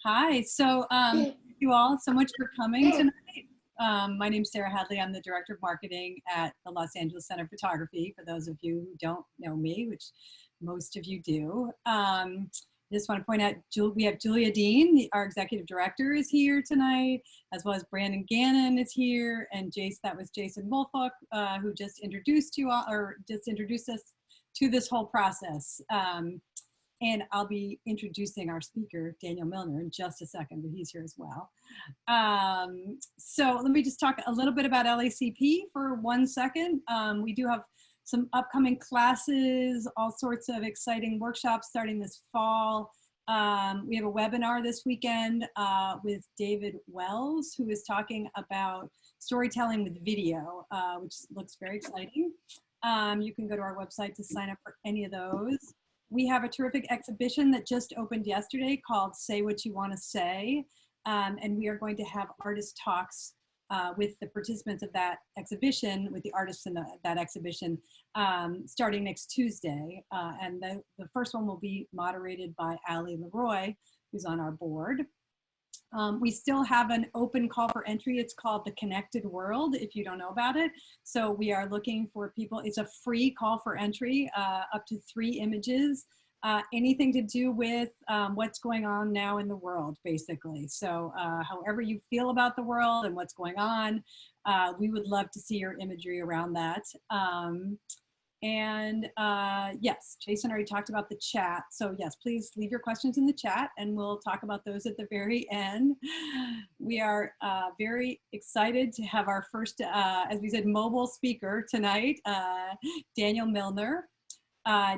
Hi. Thank you all so much for coming tonight. My name is Sarah Hadley. I'm the Director of Marketing at the Los Angeles Center of Photography, for those of you who don't know me, which most of you do. I just want to point out, we have Julia Dean, our Executive Director, is here tonight, as well as Brandon Gannon is here, and that was Jason Wolfock, who just introduced you all, or just introduced us to this whole process. And I'll be introducing our speaker, Daniel Milner, in just a second, but he's here as well. So let me just talk a little bit about LACP for 1 second. We do have some upcoming classes, all sorts of exciting workshops starting this fall. We have a webinar this weekend with David Wells, who is talking about storytelling with video, which looks very exciting. You can go to our website to sign up for any of those. We have a terrific exhibition that just opened yesterday called Say What You Want to Say. And we are going to have artist talks with the participants of that exhibition, with the artists in that exhibition, starting next Tuesday. And the first one will be moderated by Ali Leroy, who's on our board. We still have an open call for entry. It's called The Connected World, if you don't know about it. So we are looking for people. It's a free call for entry, up to 3 images, anything to do with what's going on now in the world, basically. So however you feel about the world and what's going on, we would love to see your imagery around that. Yes, Jason already talked about the chat. So yes, please leave your questions in the chat and we'll talk about those at the very end. We are very excited to have our first, as we said, mobile speaker tonight, Daniel Milner.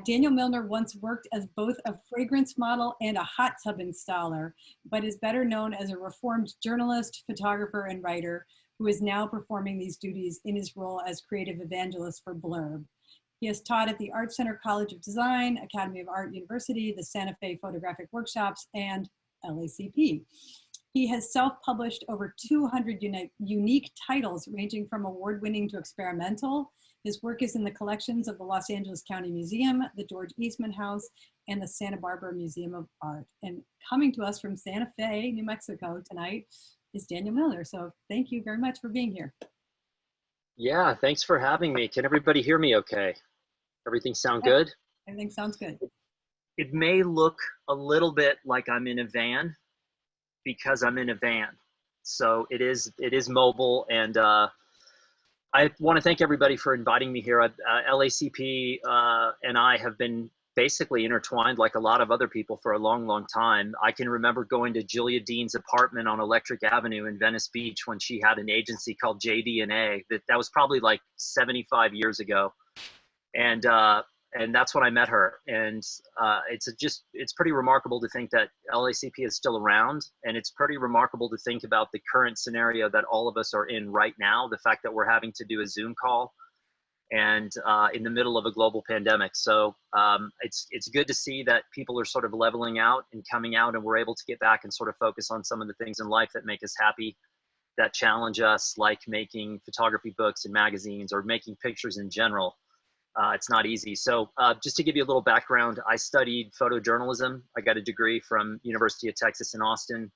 Daniel Milner once worked as both a fragrance model and a hot tub installer, but is better known as a reformed journalist, photographer, and writer who is now performing these duties in his role as creative evangelist for Blurb. He has taught at the Art Center College of Design, Academy of Art University, the Santa Fe Photographic Workshops, and LACP. He has self-published over 200 unique titles ranging from award-winning to experimental. His work is in the collections of the Los Angeles County Museum, the George Eastman House, and the Santa Barbara Museum of Art. And coming to us from Santa Fe, New Mexico tonight is Daniel Milner. So thank you very much for being here. Yeah, thanks for having me. Can everybody hear me okay? Everything sound good? Everything sounds good. It may look a little bit like I'm in a van because I'm in a van. So it is mobile, and I want to thank everybody for inviting me here. LACP and I have been basically intertwined like a lot of other people for a long, long time. I can remember going to Julia Dean's apartment on Electric Avenue in Venice Beach when she had an agency called JD&A. That was probably like 75 years ago. And that's when I met her. And it's pretty remarkable to think that LACP is still around. And it's pretty remarkable to think about the current scenario that all of us are in right now, the fact that we're having to do a Zoom call and in the middle of a global pandemic. So it's good to see that people are sort of leveling out and coming out, and we're able to get back and sort of focus on some of the things in life that make us happy, that challenge us, like making photography books and magazines or making pictures in general. It's not easy. So just to give you a little background, I studied photojournalism. I got a degree from University of Texas in Austin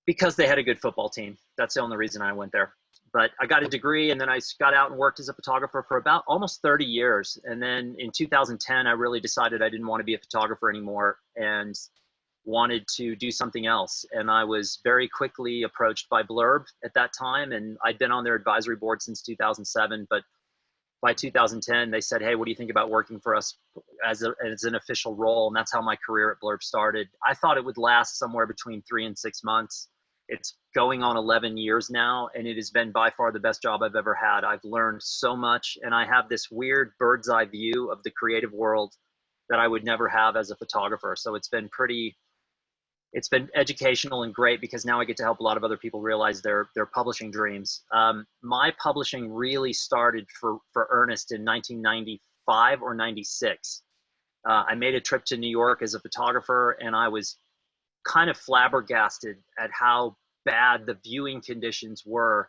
because they had a good football team. That's the only reason I went there. But I got a degree, and then I got out and worked as a photographer for about almost 30 years. And then in 2010, I really decided I didn't want to be a photographer anymore and wanted to do something else. And I was very quickly approached by Blurb at that time. And I'd been on their advisory board since 2007. But by 2010, they said, hey, what do you think about working for us as an official role? And that's how my career at Blurb started. I thought it would last somewhere between 3 and 6 months. It's going on 11 years now, and it has been by far the best job I've ever had. I've learned so much, and I have this weird bird's eye view of the creative world that I would never have as a photographer. So it's been educational and great because now I get to help a lot of other people realize their publishing dreams. My publishing really started for earnest in 1995 or 96. I made a trip to New York as a photographer, and I was kind of flabbergasted at how bad the viewing conditions were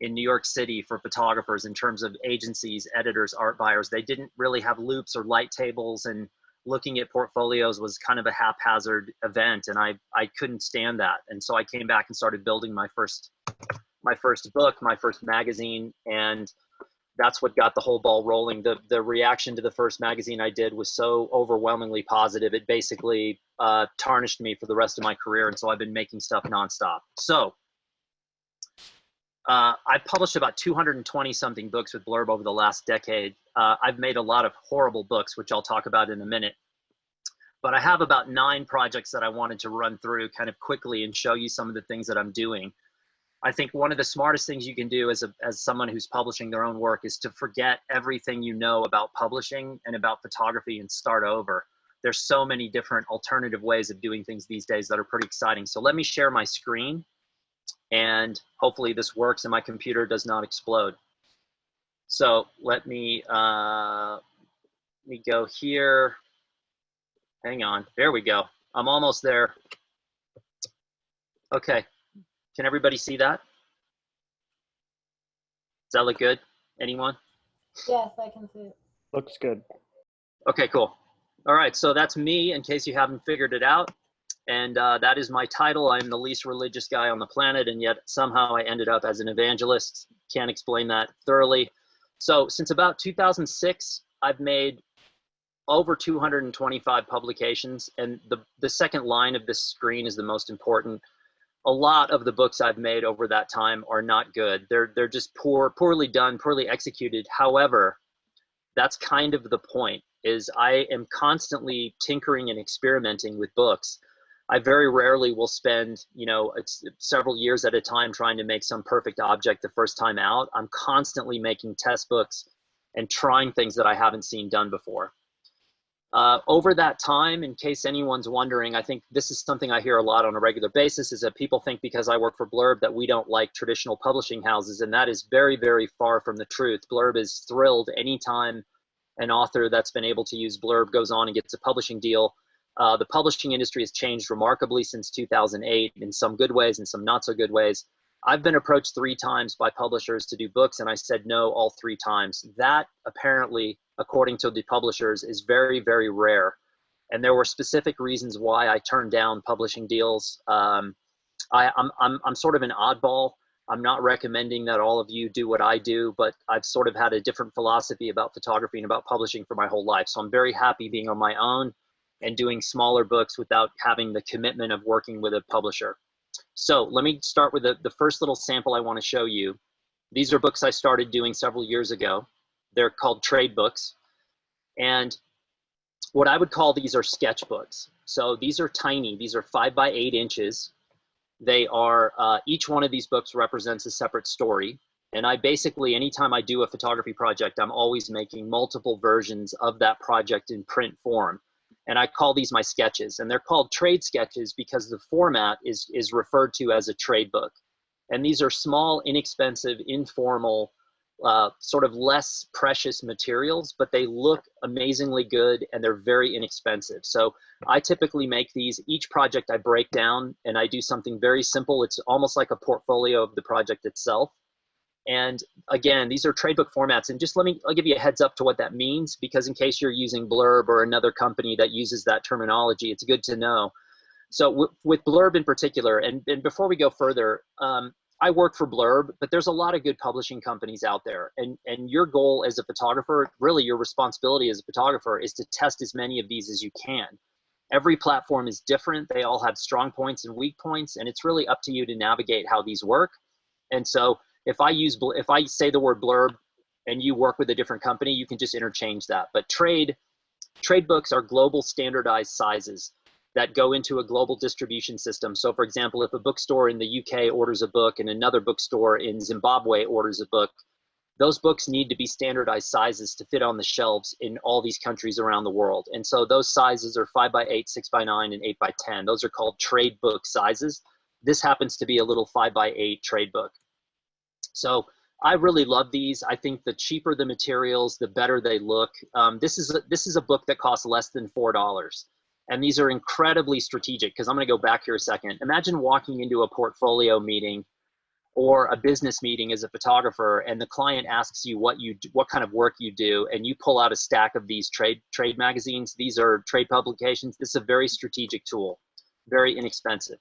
in New York City for photographers in terms of agencies, editors, art buyers. They didn't really have loops or light tables, and looking at portfolios was kind of a haphazard event, and I couldn't stand that. And so I came back and started building my first book, my first magazine, and that's what got the whole ball rolling. The reaction to the first magazine I did was so overwhelmingly positive. It basically tarnished me for the rest of my career, and so I've been making stuff nonstop. So I published about 220 something books with Blurb over the last decade. I've made a lot of horrible books, which I'll talk about in a minute. But I have about 9 projects that I wanted to run through kind of quickly and show you some of the things that I'm doing. I think one of the smartest things you can do as someone who's publishing their own work is to forget everything you know about publishing and about photography and start over. There's so many different alternative ways of doing things these days that are pretty exciting. So let me share my screen, and hopefully this works and my computer does not explode. So let me go here. Hang on, there we go. I'm almost there. Okay. Can everybody see that? Does that look good? Anyone? Yes, I can see it. Looks good. Okay, cool. All right, so that's me, in case you haven't figured it out. And that is my title. I'm the least religious guy on the planet, and yet somehow I ended up as an evangelist. Can't explain that thoroughly. So since about 2006, I've made over 225 publications, and the second line of this screen is the most important. A lot of the books I've made over that time are not good. They're just poorly done, poorly executed. However, that's kind of the point, is I am constantly tinkering and experimenting with books. I very rarely will spend, several years at a time trying to make some perfect object the first time out. I'm constantly making test books and trying things that I haven't seen done before. Over that time, in case anyone's wondering, I think this is something I hear a lot on a regular basis, is that people think because I work for Blurb that we don't like traditional publishing houses, and that is very, very far from the truth. Blurb is thrilled anytime an author that's been able to use Blurb goes on and gets a publishing deal. The publishing industry has changed remarkably since 2008 in some good ways and some not so good ways. I've been approached 3 times by publishers to do books, and I said no all 3 times. That apparently, according to the publishers, is very, very rare. And there were specific reasons why I turned down publishing deals. I'm sort of an oddball. I'm not recommending that all of you do what I do, but I've sort of had a different philosophy about photography and about publishing for my whole life. So I'm very happy being on my own and doing smaller books without having the commitment of working with a publisher. So let me start with the first little sample I want to show you. These are books I started doing several years ago. They're called trade books. And what I would call these are sketchbooks. So these are tiny. These are 5 by 8 inches. They are, each one of these books represents a separate story. And I basically, anytime I do a photography project, I'm always making multiple versions of that project in print form. And I call these my sketches. And they're called trade sketches because the format is referred to as a trade book. And these are small, inexpensive, informal, sort of less precious materials, but they look amazingly good and they're very inexpensive. So I typically make these. Each project I break down and I do something very simple. It's almost like a portfolio of the project itself. And again, these are trade book formats. And just I'll give you a heads up to what that means, because in case you're using Blurb or another company that uses that terminology, it's good to know. So with Blurb in particular, and before we go further, I work for Blurb, but there's a lot of good publishing companies out there. And your goal as a photographer, really your responsibility as a photographer, is to test as many of these as you can. Every platform is different. They all have strong points and weak points, and it's really up to you to navigate how these work. And so if I say the word Blurb and you work with a different company, you can just interchange that. But trade books are global standardized sizes that go into a global distribution system. So for example, if a bookstore in the UK orders a book and another bookstore in Zimbabwe orders a book, those books need to be standardized sizes to fit on the shelves in all these countries around the world. And so those sizes are 5 by 8, 6 by 9, and 8 by 10. Those are called trade book sizes. This happens to be a little 5 by 8 trade book. So I really love these. I think the cheaper the materials, the better they look. This is a book that costs less than $4. And these are incredibly strategic, because I'm going to go back here a second. Imagine walking into a portfolio meeting or a business meeting as a photographer, and the client asks you what kind of work you do, and you pull out a stack of these trade magazines. These are trade publications. This is a very strategic tool, very inexpensive.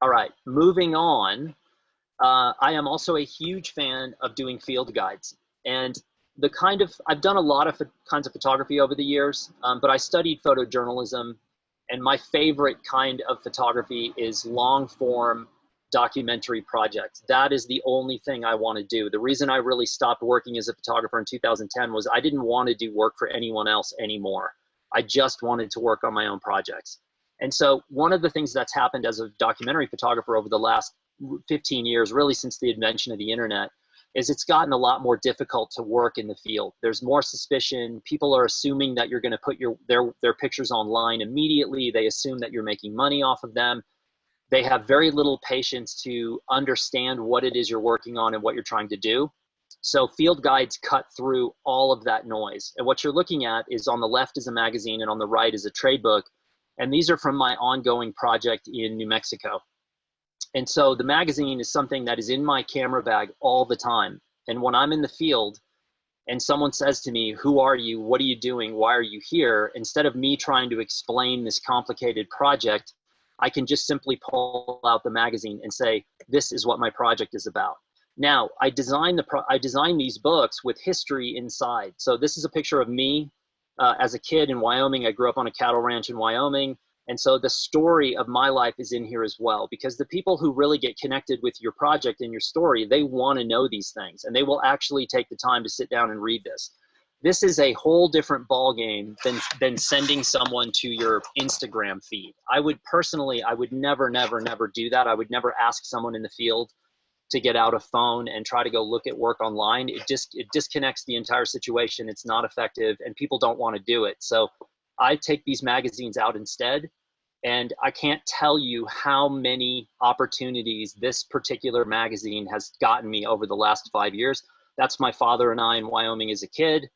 All right, moving on. I am also a huge fan of doing field guides, and I've done a lot of kinds of photography over the years, but I studied photojournalism, and my favorite kind of photography is long form documentary projects. That is the only thing I want to do. The reason I really stopped working as a photographer in 2010 was I didn't want to do work for anyone else anymore. I just wanted to work on my own projects. And so one of the things that's happened as a documentary photographer over the last 15 years, really since the invention of the internet, is it's gotten a lot more difficult to work in the field. There's more suspicion. People are assuming that you're going to put their pictures online immediately. They assume that you're making money off of them. They have very little patience to understand what it is you're working on and what you're trying to do. So field guides cut through all of that noise. And what you're looking at is, on the left is a magazine and on the right is a trade book. And these are from my ongoing project in New Mexico. And so the magazine is something that is in my camera bag all the time. And when I'm in the field and someone says to me, "Who are you? What are you doing? Why are you here?" Instead of me trying to explain this complicated project, I can just simply pull out the magazine and say, "This is what my project is about." Now, I designed these books with history inside. So this is a picture of me as a kid in Wyoming. I grew up on a cattle ranch in Wyoming. And so the story of my life is in here as well, because the people who really get connected with your project and your story, they want to know these things, and they will actually take the time to sit down and read this. This is a whole different ballgame than sending someone to your Instagram feed. I would never, never, never do that. I would never ask someone in the field to get out a phone and try to go look at work online. It disconnects the entire situation. It's not effective, and people don't want to do it. So I take these magazines out instead, and I can't tell you how many opportunities this particular magazine has gotten me over the last 5 years. That's my father and I in Wyoming as a kid.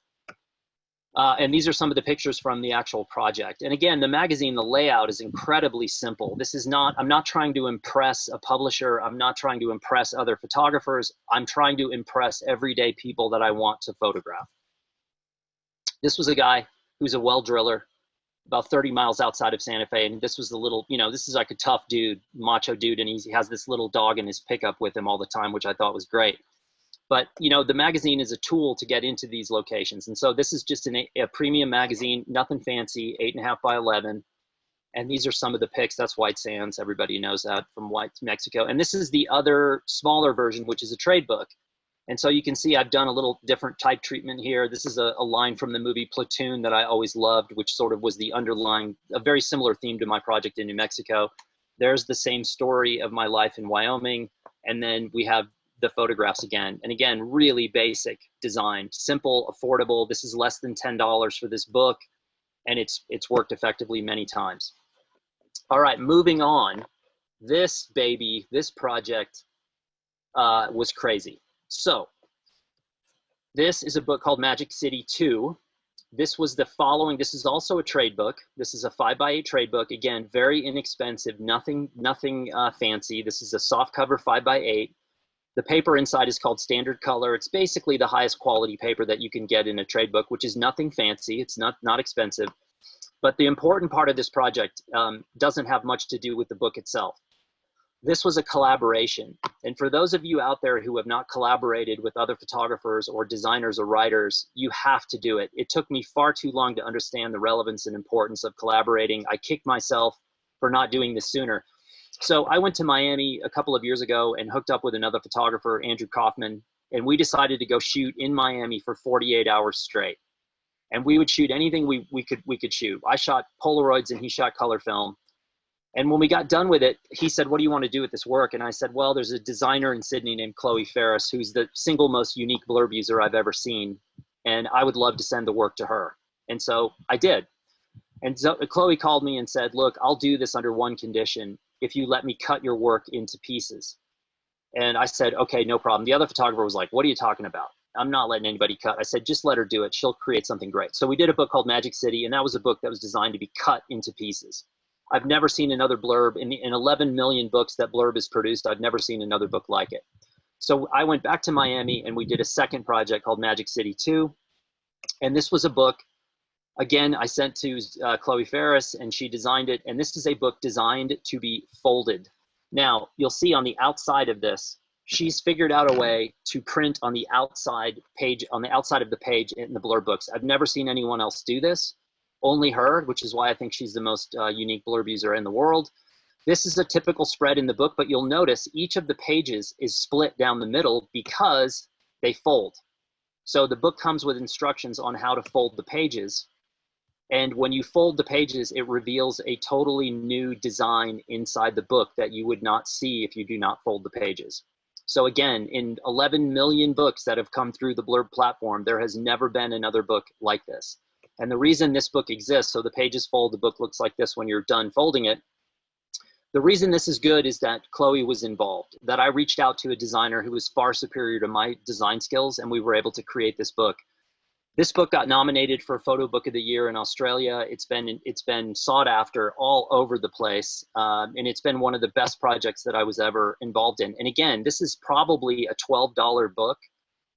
And these are some of the pictures from the actual project. And again, the magazine, the layout is incredibly simple. I'm not trying to impress a publisher. I'm not trying to impress other photographers. I'm trying to impress everyday people that I want to photograph. This was a guy who's a well driller about 30 miles outside of Santa Fe. And this was the little, this is like a tough dude, macho dude. And he has this little dog in his pickup with him all the time, which I thought was great. But, the magazine is a tool to get into these locations. And so this is just a premium magazine, nothing fancy, 8.5 by 11. And these are some of the pics. That's White Sands. Everybody knows that, from Mexico. And this is the other smaller version, which is a trade book. And so you can see I've done a little different type treatment here. This is a line from the movie Platoon that I always loved, which sort of was the underlying, a very similar theme to my project in New Mexico. There's the same story of my life in Wyoming. And then we have the photographs again. And again, really basic design, simple, affordable. This is less than $10 for this book, and it's worked effectively many times. All right, moving on. This project was crazy. So this is a book called Magic City 2. This was the following. This is also a trade book. This is a 5x8 trade book. Again, very inexpensive, nothing fancy. This is a soft cover 5x8. The paper inside is called Standard Color. It's basically the highest quality paper that you can get in a trade book, which is nothing fancy. It's not expensive. But the important part of this project doesn't have much to do with the book itself. This was a collaboration. And for those of you out there who have not collaborated with other photographers or designers or writers, you have to do it. It took me far too long to understand the relevance and importance of collaborating. I kicked myself for not doing this sooner. So I went to Miami a couple of years ago and hooked up with another photographer, Andrew Kaufman, and we decided to go shoot in Miami for 48 hours straight. And we would shoot anything we could shoot. I shot Polaroids and he shot color film. And when we got done with it, he said, "What do you want to do with this work?" And I said, "Well, there's a designer in Sydney named Chloe Ferris, who's the single most unique blurb user I've ever seen. And I would love to send the work to her." And so I did. And so Chloe called me and said, "Look, I'll do this under one condition, if you let me cut your work into pieces." And I said, "Okay, no problem." The other photographer was like, "What are you talking about? I'm not letting anybody cut." I said, "Just let her do it. She'll create something great." So we did a book called Magic City, and that was a book that was designed to be cut into pieces. I've never seen another blurb in 11 million books that Blurb has produced. I've never seen another book like it. So I went back to Miami and we did a second project called Magic City 2. And this was a book, again, I sent to Chloe Ferris and she designed it. And this is a book designed to be folded. Now, you'll see on the outside of this, she's figured out a way to print on the outside page, on the outside of the page in the Blurb books. I've never seen anyone else do this, only her, which is why I think she's the most unique Blurb user in the world. This is a typical spread in the book, but you'll notice each of the pages is split down the middle because they fold. So the book comes with instructions on how to fold the pages. And when you fold the pages, it reveals a totally new design inside the book that you would not see if you do not fold the pages. So again, in 11 million books that have come through the Blurb platform, there has never been another book like this. And the reason this book exists, so the pages fold, the book looks like this when you're done folding it. The reason this is good is that Chloe was involved, that I reached out to a designer who was far superior to my design skills, and we were able to create this book. This book got nominated for Photo Book of the Year in Australia. It's been sought after all over the place, and it's been one of the best projects that I was ever involved in. And again, this is probably a $12 book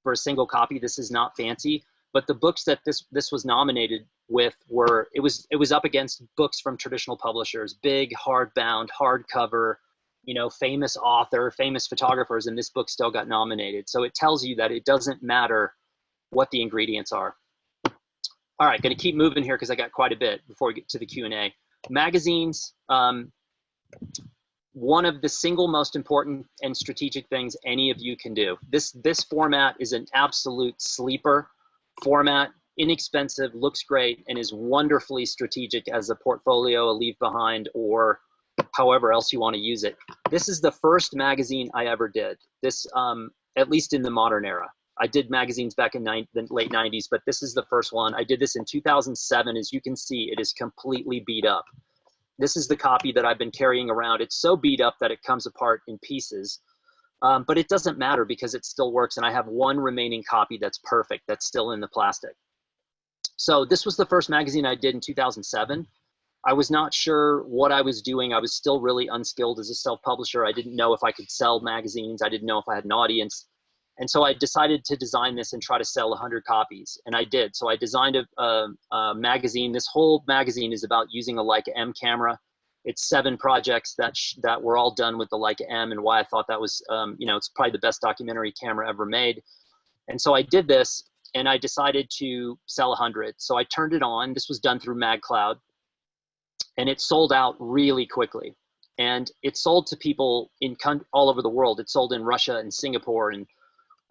for a single copy. This is not fancy, but the books that this was nominated with were, it was up against books from traditional publishers, big hardbound, hardcover, you know, famous author, famous photographers, and this book still got nominated. So it tells you that it doesn't matter what the ingredients are. All right, going to keep moving here because I got quite a bit before we get to the Q&A. Magazines, one of the single most important and strategic things any of you can do. This format is an absolute sleeper format, inexpensive, looks great, and is wonderfully strategic as a portfolio, a leave behind, or however else you want to use it. This is the first magazine I ever did, this, at least in the modern era. I did magazines back in the late 90s, but this is the first one. I did this in 2007. As you can see, it is completely beat up. This is the copy that I've been carrying around. It's so beat up that it comes apart in pieces, but it doesn't matter because it still works. And I have one remaining copy that's perfect, that's still in the plastic. So this was the first magazine I did in 2007. I was not sure what I was doing. I was still really unskilled as a self-publisher. I didn't know if I could sell magazines. I didn't know if I had an audience. And so I decided to design this and try to sell 100 copies, and I did. So I designed a magazine. This whole magazine is about using a Leica M camera. It's 7 projects that were all done with the Leica M, and why I thought that was, you know, it's probably the best documentary camera ever made. And so I did this, and I decided to sell 100. So I turned it on. This was done through MagCloud, and it sold out really quickly. And it sold to people in all over the world. It sold in Russia and Singapore and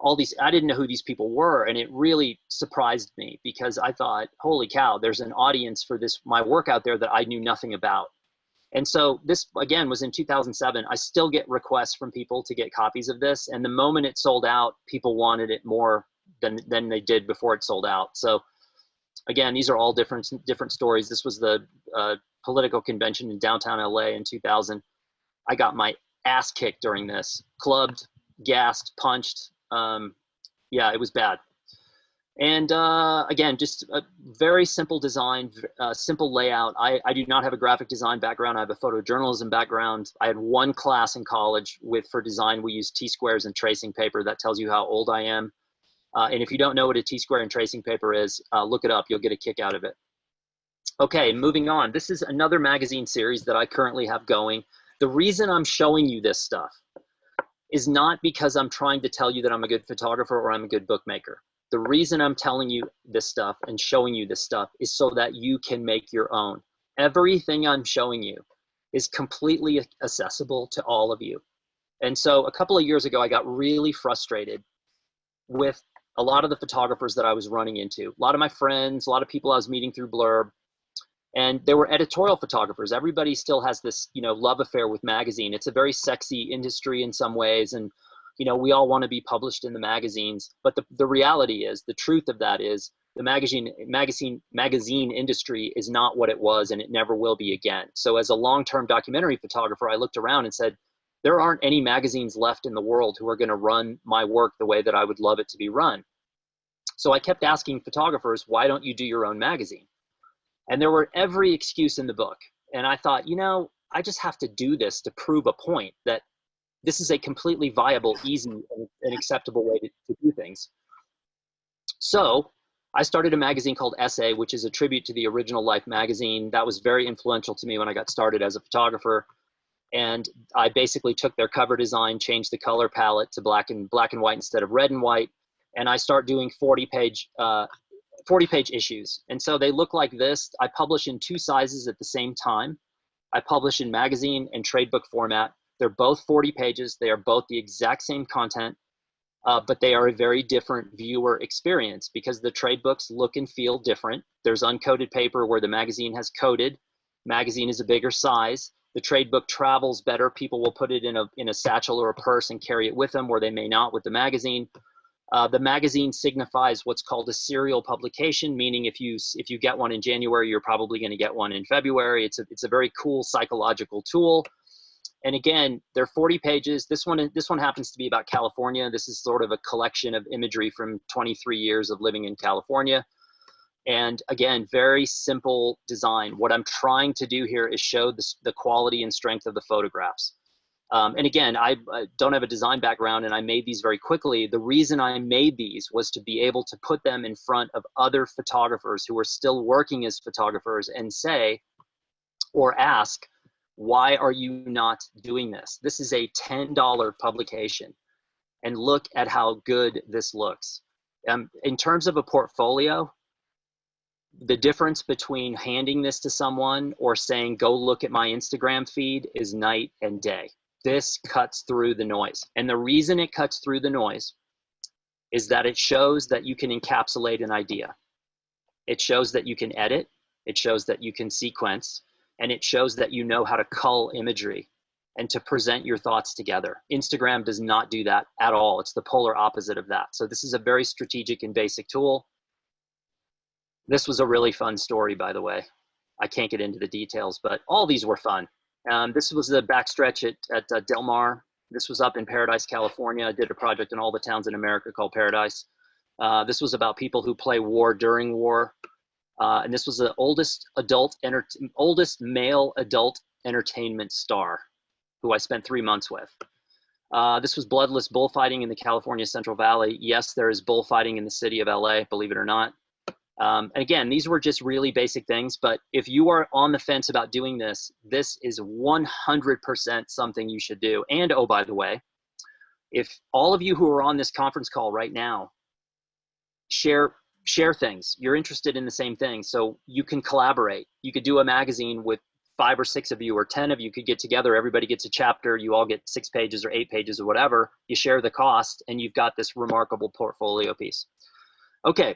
all these. I didn't know who these people were, and it really surprised me because I thought, holy cow, there's an audience for this, my work out there that I knew nothing about. And so this, again, was in 2007. I still get requests from people to get copies of this, and the moment it sold out, people wanted it more than they did before it sold out. So again, these are all different stories. This was the political convention in downtown LA in 2000. I got my ass kicked during this, clubbed, gassed, punched. Yeah, it was bad. And again, just a very simple design, simple layout. I do not have a graphic design background. I have a photojournalism background. I had one class in college for design. We used T-squares and tracing paper. That tells you how old I am. And if you don't know what a T-square and tracing paper is, look it up. You'll get a kick out of it. Okay, moving on. This is another magazine series that I currently have going. The reason I'm showing you this stuff is not because I'm trying to tell you that I'm a good photographer or I'm a good bookmaker. The reason I'm telling you this stuff and showing you this stuff is so that you can make your own. Everything I'm showing you is completely accessible to all of you. And so a couple of years ago, I got really frustrated with a lot of the photographers that I was running into. A lot of my friends, a lot of people I was meeting through Blurb, and there were editorial photographers. Everybody still has this, you know, love affair with magazine. It's a very sexy industry in some ways, and you know, we all want to be published in the magazines. But the reality is, the truth of that is, the magazine industry is not what it was, and it never will be again. So as a long-term documentary photographer, I looked around and said, there aren't any magazines left in the world who are going to run my work the way that I would love it to be run. So I kept asking photographers, why don't you do your own magazine? And there were every excuse in the book. And I thought, you know, I just have to do this to prove a point that this is a completely viable, easy, and acceptable way to do things. So I started a magazine called Essay, which is a tribute to the Original Life magazine. That was very influential to me when I got started as a photographer. And I basically took their cover design, changed the color palette to black and white instead of red and white. And I start doing 40-page issues. And so they look like this. I publish in 2 sizes at the same time. I publish in magazine and trade book format. They're both 40 pages. They are both the exact same content, but they are a very different viewer experience because the trade books look and feel different. There's uncoated paper where the magazine has coated. Magazine is a bigger size. The trade book travels better. People will put it in a satchel or a purse and carry it with them, where they may not with the magazine. The magazine signifies what's called a serial publication, meaning if you get one in January, you're probably going to get one in February. It's a very cool psychological tool. And again, they're 40 pages. This one happens to be about California. This is sort of a collection of imagery from 23 years of living in California. And again, very simple design. What I'm trying to do here is show the quality and strength of the photographs. And again, I don't have a design background, and I made these very quickly. The reason I made these was to be able to put them in front of other photographers who are still working as photographers and say, or ask, why are you not doing this? This is a $10 publication, and look at how good this looks. In terms of a portfolio, the difference between handing this to someone or saying, go look at my Instagram feed is night and day. This cuts through the noise. And the reason it cuts through the noise is that it shows that you can encapsulate an idea. It shows that you can edit. It shows that you can sequence. And it shows that you know how to cull imagery and to present your thoughts together. Instagram does not do that at all. It's the polar opposite of that. So this is a very strategic and basic tool. This was a really fun story, by the way. I can't get into the details, but all these were fun. This was the backstretch at Del Mar. This was up in Paradise, California. I did a project in all the towns in America called Paradise. This was about people who play war during war. And this was the oldest male adult entertainment star who I spent 3 months with. This was bloodless bullfighting in the California Central Valley. Yes, there is bullfighting in the city of LA, believe it or not. And again, these were just really basic things, but if you are on the fence about doing this, this is 100% something you should do. And oh, by the way, if all of you who are on this conference call right now share things, you're interested in the same thing, so you can collaborate. You could do a magazine with 5 or 6 of you or 10 of you could get together. Everybody gets a chapter. You all get 6 pages or 8 pages or whatever. You share the cost, and you've got this remarkable portfolio piece. Okay.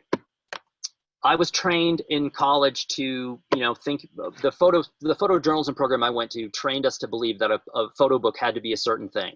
I was trained in college to, think the photojournalism program I went to trained us to believe that a photo book had to be a certain thing.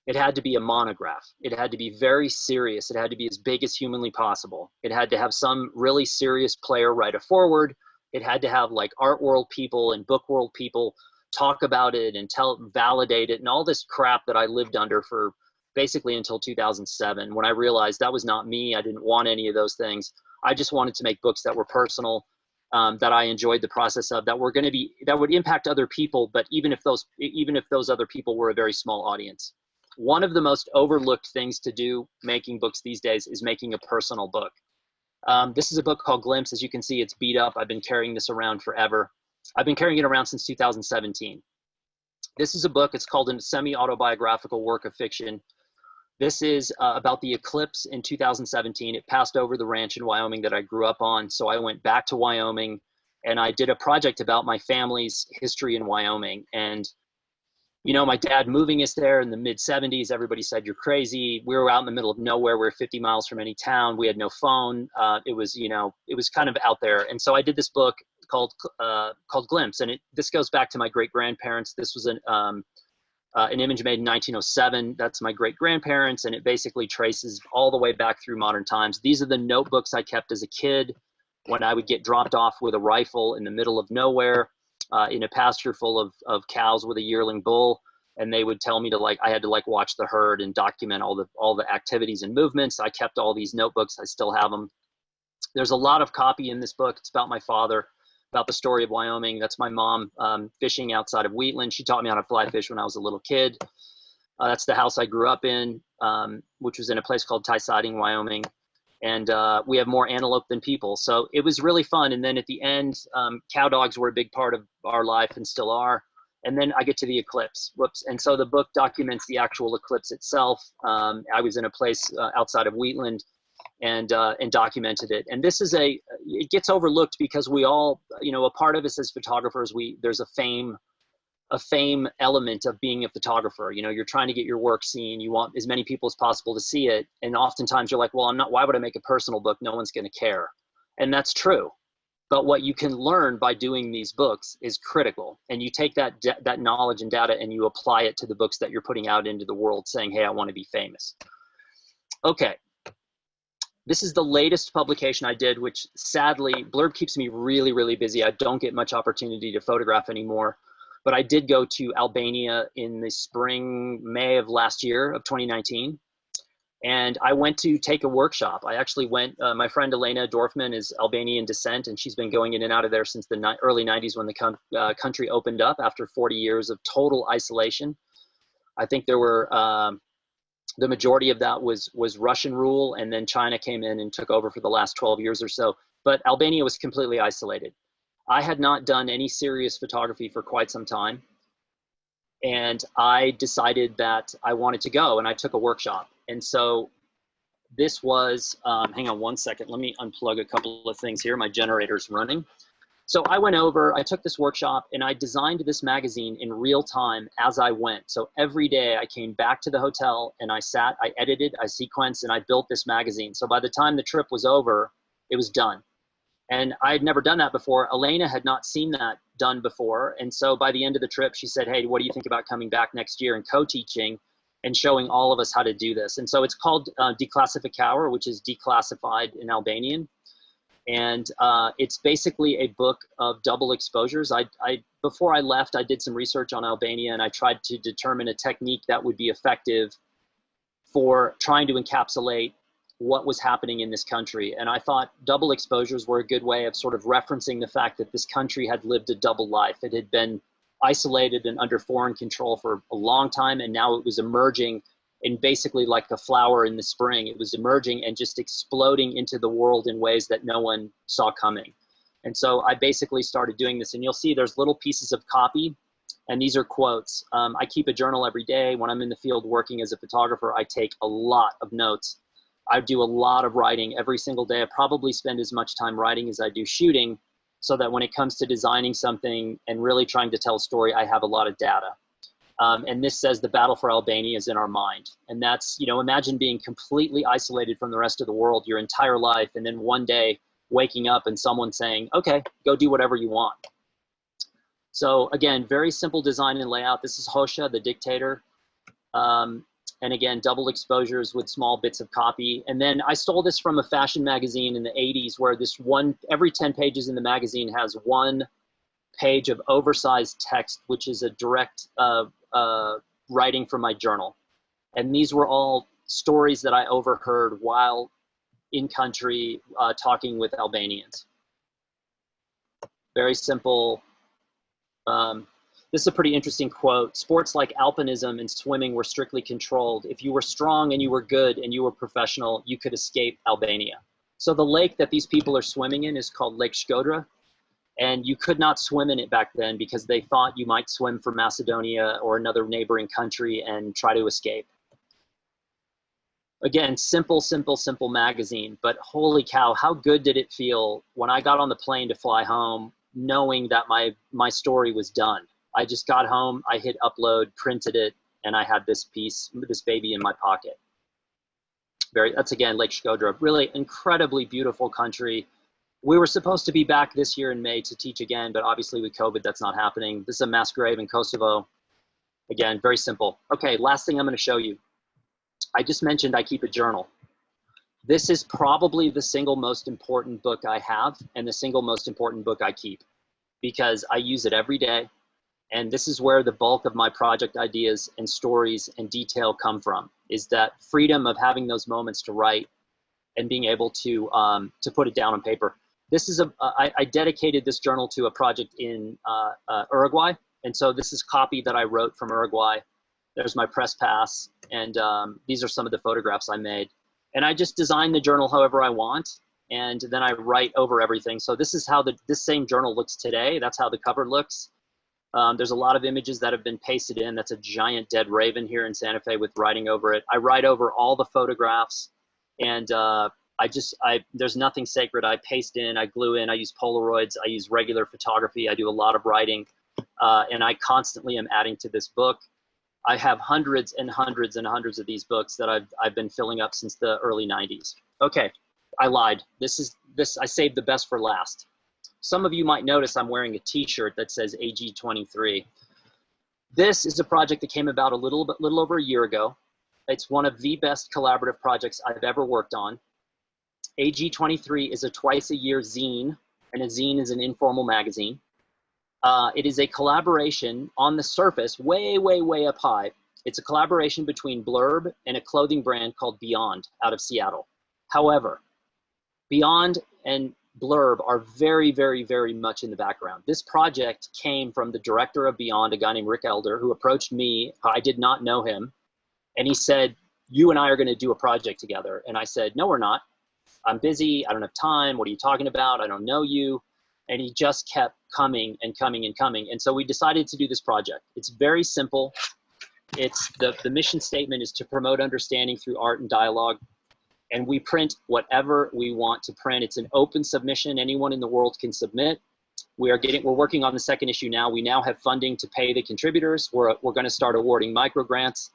It had to be a monograph. It had to be very serious. It had to be as big as humanly possible. It had to have some really serious player write a foreword. It had to have like art world people and book world people talk about it and validate it and all this crap that I lived under for basically until 2007, when I realized that was not me. I didn't want any of those things. I just wanted to make books that were personal, that I enjoyed the process of, that would impact other people, but even if those other people were a very small audience. One of the most overlooked things to do making books these days is making a personal book. This is a book called Glimpse. As you can see, it's beat up. I've been carrying this around forever. I've been carrying it around since 2017. This is a book. It's called a semi-autobiographical work of fiction. This is about the eclipse in 2017. It passed over the ranch in Wyoming that I grew up on. So I went back to Wyoming and I did a project about my family's history in Wyoming. And, my dad moving us there in the mid 70s, everybody said, you're crazy. We were out in the middle of nowhere. We were 50 miles from any town. We had no phone. It was kind of out there. And so I did this book called Glimpse. And this goes back to my great grandparents. This was an image made in 1907. That's my great-grandparents, and it basically traces all the way back through modern times. These are the notebooks I kept as a kid when I would get dropped off with a rifle in the middle of nowhere in a pasture full of cows with a yearling bull, and they would tell me I had to watch the herd and document all the activities and movements. I kept all these notebooks. I still have them. There's a lot of copy in this book. It's about my father, about the story of Wyoming. That's my mom fishing outside of Wheatland. She taught me how to fly fish when I was a little kid. That's the house I grew up in, which was in a place called Tie Siding, Wyoming. And we have more antelope than people. So it was really fun. And then at the end, cow dogs were a big part of our life and still are. And then I get to the eclipse. Whoops. And so the book documents the actual eclipse itself. I was in a place outside of Wheatland and documented it. And this is it gets overlooked because we all, you know, a part of us as photographers, there's a fame element of being a photographer. You know, you're trying to get your work seen. You want as many people as possible to see it. And oftentimes you're like, well, why would I make a personal book? No one's going to care. And that's true. But what you can learn by doing these books is critical. And you take that knowledge and data and you apply it to the books that you're putting out into the world saying, hey, I want to be famous. Okay. This is the latest publication I did, which sadly, Blurb keeps me really, really busy. I don't get much opportunity to photograph anymore. But I did go to Albania in the spring, May of last year of 2019. And I went to take a workshop. I actually went, my friend Elena Dorfman is Albanian descent, and she's been going in and out of there since the early 90s when the country opened up after 40 years of total isolation. I think there were, the majority of that was Russian rule, and then China came in and took over for the last 12 years or so. But Albania was completely isolated. I had not done any serious photography for quite some time. And I decided that I wanted to go, and I took a workshop. And so this was, hang on one second, let me unplug a couple of things here. My generator's running. So I went over, I took this workshop, and I designed this magazine in real time as I went. So every day I came back to the hotel and I sat, I edited, I sequenced, and I built this magazine. So by the time the trip was over, it was done. And I had never done that before. Elena had not seen that done before. And so by the end of the trip, she said, hey, what do you think about coming back next year and co-teaching and showing all of us how to do this? And so it's called Declassificaur, which is declassified in Albanian. And it's basically a book of double exposures. Before I left, I did some research on Albania, and I tried to determine a technique that would be effective for trying to encapsulate what was happening in this country. And I thought double exposures were a good way of sort of referencing the fact that this country had lived a double life. It had been isolated and under foreign control for a long time, and now it was emerging in basically like a flower in the spring. It was emerging and just exploding into the world in ways that no one saw coming. And so I basically started doing this, and you'll see there's little pieces of copy, and these are quotes. I keep a journal every day. When I'm in the field working as a photographer, I take a lot of notes. I do a lot of writing every single day. I probably spend as much time writing as I do shooting, so that when it comes to designing something and really trying to tell a story, I have a lot of data. And this says the battle for Albania is in our mind. And that's, you know, imagine being completely isolated from the rest of the world your entire life, and then one day waking up and someone saying, okay, go do whatever you want. So again, very simple design and layout. This is Hoxha, the dictator. And again, double exposures with small bits of copy. And then I stole this from a fashion magazine in the 80s where every 10 pages in the magazine has one page of oversized text, which is a direct writing from my journal. And these were all stories that I overheard while in country talking with Albanians. Very simple. This is a pretty interesting quote. Sports like alpinism and swimming were strictly controlled. If you were strong and you were good and you were professional, you could escape Albania. So the lake that these people are swimming in is called Lake Shkodra. And you could not swim in it back then because they thought you might swim for Macedonia or another neighboring country and try to escape. Again, simple, simple, simple magazine, but holy cow, how good did it feel when I got on the plane to fly home, knowing that my story was done. I just got home, I hit upload, printed it, and I had this baby in my pocket. That's again, Lake Shkodra, really incredibly beautiful country. We were supposed to be back this year in May to teach again, but obviously with COVID, that's not happening. This is a mass grave in Kosovo. Again, very simple. Okay, last thing I'm gonna show you. I just mentioned I keep a journal. This is probably the single most important book I have and the single most important book I keep because I use it every day. And this is where the bulk of my project ideas and stories and detail come from, is that freedom of having those moments to write and being able to put it down on paper. This is I dedicated this journal to a project in Uruguay. And so this is copy that I wrote from Uruguay. There's my press pass. And these are some of the photographs I made. And I just design the journal however I want. And then I write over everything. So this is how this same journal looks today. That's how the cover looks. There's a lot of images that have been pasted in. That's a giant dead raven here in Santa Fe with writing over it. I write over all the photographs. And there's nothing sacred. I paste in, I glue in, I use Polaroids, I use regular photography, I do a lot of writing, and I constantly am adding to this book. I have hundreds and hundreds and hundreds of these books that I've been filling up since the early 90s. Okay, I lied. I saved the best for last. Some of you might notice I'm wearing a t-shirt that says AG23. This is a project that came about a little over a year ago. It's one of the best collaborative projects I've ever worked on. AG23 is a twice-a-year zine, and a zine is an informal magazine. It is a collaboration on the surface, way, way, way up high. It's a collaboration between Blurb and a clothing brand called Beyond out of Seattle. However, Beyond and Blurb are very, very, very much in the background. This project came from the director of Beyond, a guy named Rick Elder, who approached me. I did not know him. And he said, you and I are going to do a project together. And I said, no, we're not. I'm busy. I don't have time. What are you talking about? I don't know you. And he just kept coming and coming and coming. And so we decided to do this project. It's very simple. It's the mission statement is to promote understanding through art and dialogue. And we print whatever we want to print. It's an open submission. Anyone in the world can submit. We're working on the second issue now. We now have funding to pay the contributors. We're going to start awarding micro grants.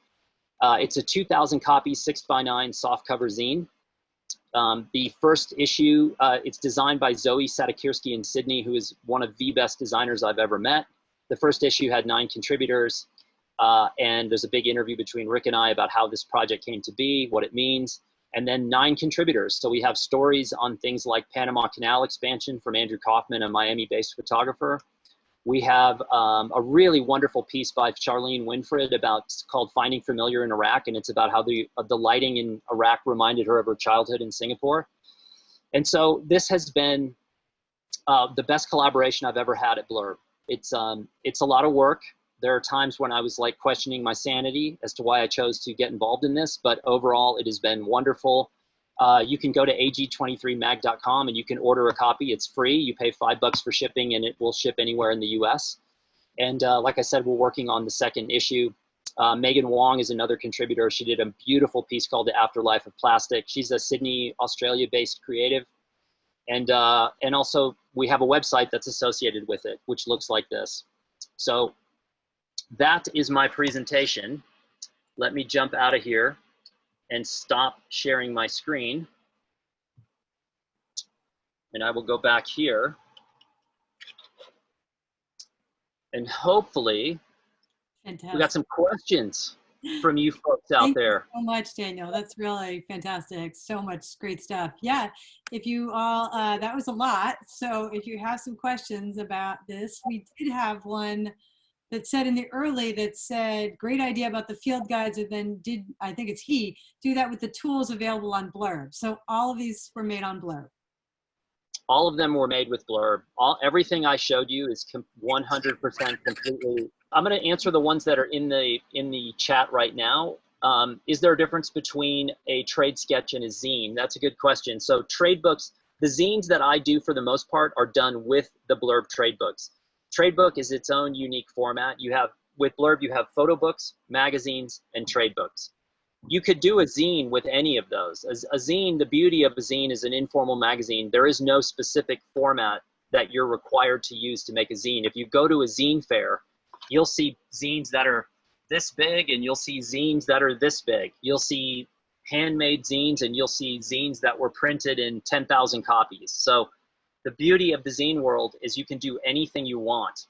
It's a 2,000 copy 6x9 softcover zine. The first issue, it's designed by Zoe Sadakirski in Sydney, who is one of the best designers I've ever met. The first issue had 9 contributors, and there's a big interview between Rick and I about how this project came to be, what it means, and then 9 contributors. So we have stories on things like Panama Canal expansion from Andrew Kaufman, a Miami-based photographer. We have a really wonderful piece by Charlene Winfred called Finding Familiar in Iraq, and it's about how the lighting in Iraq reminded her of her childhood in Singapore. And so this has been the best collaboration I've ever had at Blurb. It's a lot of work. There are times when I was like questioning my sanity as to why I chose to get involved in this, but overall it has been wonderful. You can go to ag23mag.com and you can order a copy. It's free. You pay $5 for shipping and it will ship anywhere in the US. And like I said, we're working on the second issue. Megan Wong is another contributor. She did a beautiful piece called The Afterlife of Plastic. She's a Sydney, Australia-based creative. And also we have a website that's associated with it, which looks like this. So that is my presentation. Let me jump out of here and stop sharing my screen. And I will go back here. And hopefully, Fantastic. we got some questions from you folks out there. Thank you so much, Daniel. That's really fantastic. So much great stuff. Yeah, if you all, that was a lot. So if you have some questions about this, we did have one that said in the early that said, great idea about the field guides, and then I think it's do that with the tools available on Blurb. So all of these were made on Blurb. All of them were made with Blurb. Everything I showed you is 100% completely. I'm going to answer the ones that are in the chat right now. Is there a difference between a trade sketch and a zine? That's a good question. So trade books, the zines that I do for the most part are done with the Blurb trade books. Trade book is its own unique format. With Blurb, you have photo books, magazines, and trade books. You could do a zine with any of those. A zine, the beauty of a zine is an informal magazine. There is no specific format that you're required to use to make a zine. If you go to a zine fair, you'll see zines that are this big and you'll see zines that are this big. You'll see handmade zines and you'll see zines that were printed in 10,000 copies. So the beauty of the zine world is you can do anything you want.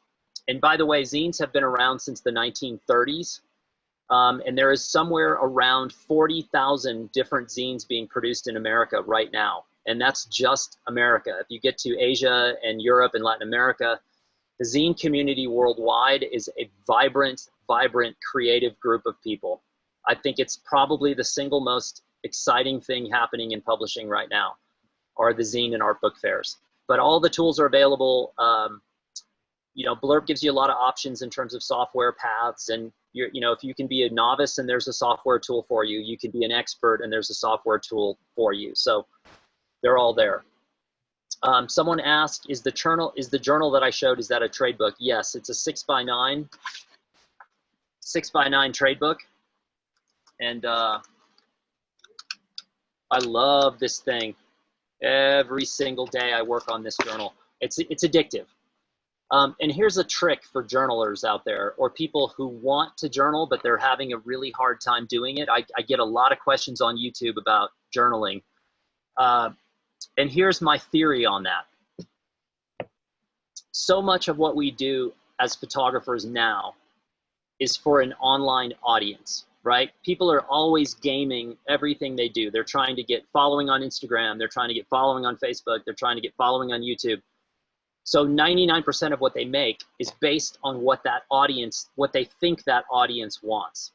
And by the way, zines have been around since the 1930s. And there is somewhere around 40,000 different zines being produced in America right now. And that's just America. If you get to Asia and Europe and Latin America, the zine community worldwide is a vibrant, creative group of people. I think it's probably the single most exciting thing happening in publishing right now are the zine and art book fairs. but all the tools are available. You know, Blurb gives you a lot of options in terms of software paths, and you know, if you can be a novice and there's a software tool for you, you can be an expert and there's a software tool for you. So they're all there. Someone asked, is the journal that I showed, is that a trade book? Yes, it's a 6x9 trade book. And I love this thing. Every single day I work on this journal. It's addictive. And here's a trick for journalers out there, or people who want to journal, but they're having a really hard time doing it. I get a lot of questions on YouTube about journaling. And here's my theory on that. So much of what we do as photographers now is for an online audience, right? People are always gaming everything they do. They're trying to get following on Instagram. They're trying to get following on Facebook. They're trying to get following on YouTube. So 99% of what they make is based on what that audience, what they think that audience wants.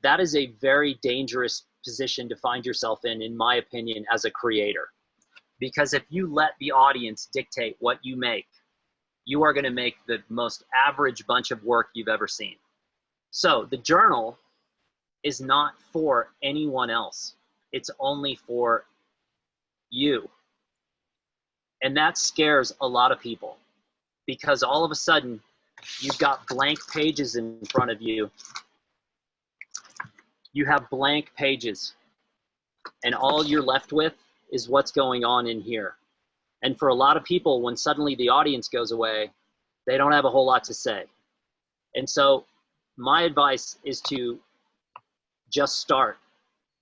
That is a very dangerous position to find yourself in my opinion, as a creator. Because if you let the audience dictate what you make, you are going to make the most average bunch of work you've ever seen. So the journal is not for anyone else. It's only for you. And that scares a lot of people, because all of a sudden you've got blank pages in front of you. You have blank pages, and all you're left with is what's going on in here. And for a lot of people, when suddenly the audience goes away, they don't have a whole lot to say. And so my advice is to just start.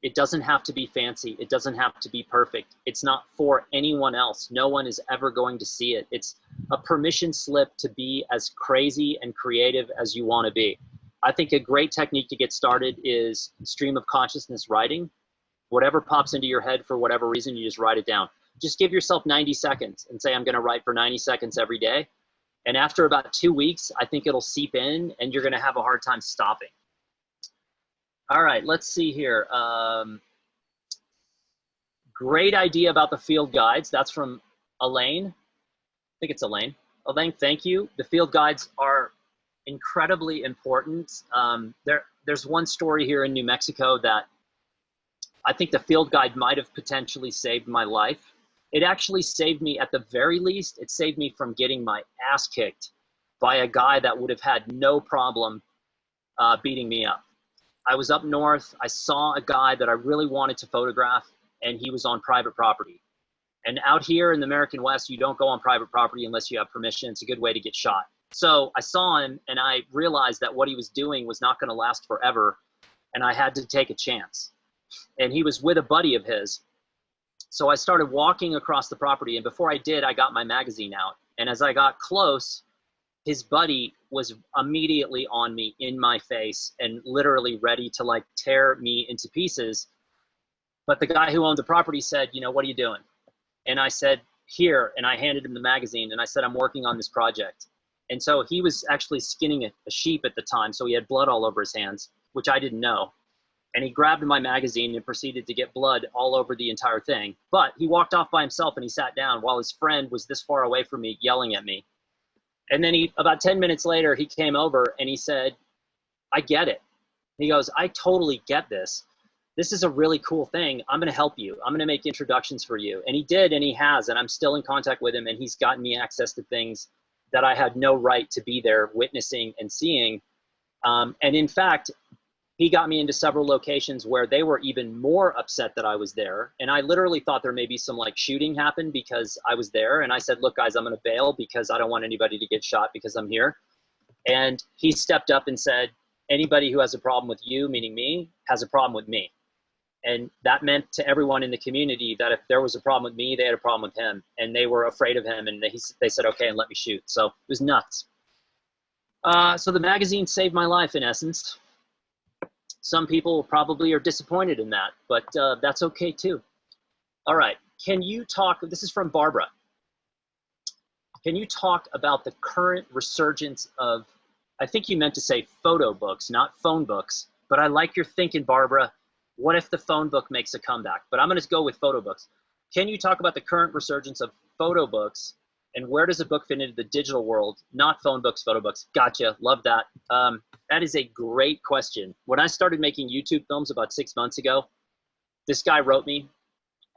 It doesn't have to be fancy. It doesn't have to be perfect. It's not for anyone else. No one is ever going to see it. It's a permission slip to be as crazy and creative as you want to be. I think a great technique to get started is stream of consciousness writing. Whatever pops into your head for whatever reason, you just write it down. Just give yourself 90 seconds and say, I'm going to write for 90 seconds every day. And after about 2 weeks, I think it'll seep in and you're going to have a hard time stopping. All right, let's see here. Great idea about the field guides. That's from Elaine. I think it's Elaine. Elaine, thank you. The field guides are incredibly important. There's one story here in New Mexico that I think the field guide might have potentially saved my life. It actually saved me, at the very least, it saved me from getting my ass kicked by a guy that would have had no problem beating me up. I was up north. I saw a guy that I really wanted to photograph, and he was on private property. And out here in the American West, you don't go on private property unless you have permission. It's a good way to get shot. So I saw him, and I realized that what he was doing was not going to last forever, and I had to take a chance. And he was with a buddy of his. So I started walking across the property, and before I did, I got my magazine out. And as I got close, his buddy was immediately on me, in my face, and literally ready to like tear me into pieces. But the guy who owned the property said, you know, what are you doing? And I said, here, and I handed him the magazine, and I said, I'm working on this project. And so he was actually skinning a sheep at the time, so he had blood all over his hands, which I didn't know. And he grabbed my magazine and proceeded to get blood all over the entire thing. But he walked off by himself and he sat down while his friend was this far away from me yelling at me. And then about 10 minutes later, he came over and he said, I get it. He goes, I totally get this. This is a really cool thing. I'm going to help you. I'm going to make introductions for you. And he did, and he has, and I'm still in contact with him, and he's gotten me access to things that I had no right to be there witnessing and seeing. And in fact, he got me into several locations where they were even more upset that I was there. And I literally thought there may be some like shooting happened because I was there. And I said, look, guys, I'm going to bail because I don't want anybody to get shot because I'm here. And he stepped up and said, anybody who has a problem with you, meaning me, has a problem with me. And that meant to everyone in the community that if there was a problem with me, they had a problem with him. And they were afraid of him. And they said, okay, and let me shoot. So it was nuts. So the magazine saved my life in essence. Some people probably are disappointed in that, but that's okay too. All right, can you talk, this is from Barbara. Can you talk about the current resurgence of, I think you meant to say photo books, not phone books, but I like your thinking, Barbara. What if the phone book makes a comeback? But I'm gonna go with photo books. Can you talk about the current resurgence of photo books, and where does a book fit into the digital world? Not phone books, photo books. Gotcha, love that. That is a great question. When I started making YouTube films about 6 months ago, this guy wrote me